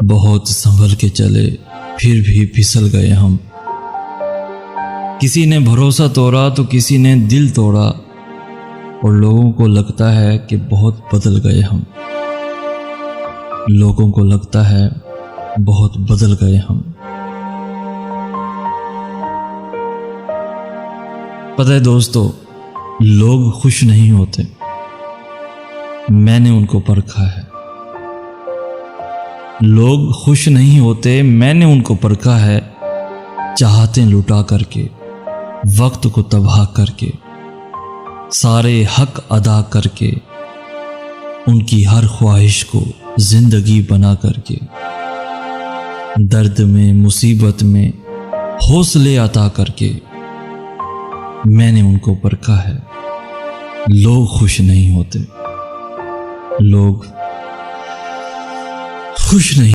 बहुत संभल के चले फिर भी फिसल गए हम। किसी ने भरोसा तोड़ा तो किसी ने दिल तोड़ा, और लोगों को लगता है कि बहुत बदल गए हम। लोगों को लगता है बहुत बदल गए हम। पता है दोस्तों, लोग खुश नहीं होते, मैंने उनको परखा है। लोग खुश नहीं होते, मैंने उनको परखा है। चाहते लुटा करके, वक्त को तबाह करके, सारे हक अदा करके, उनकी हर ख्वाहिश को जिंदगी बना करके, दर्द में मुसीबत में हौसले अता करके, मैंने उनको परखा है। लोग खुश नहीं होते, लोग खुश नहीं।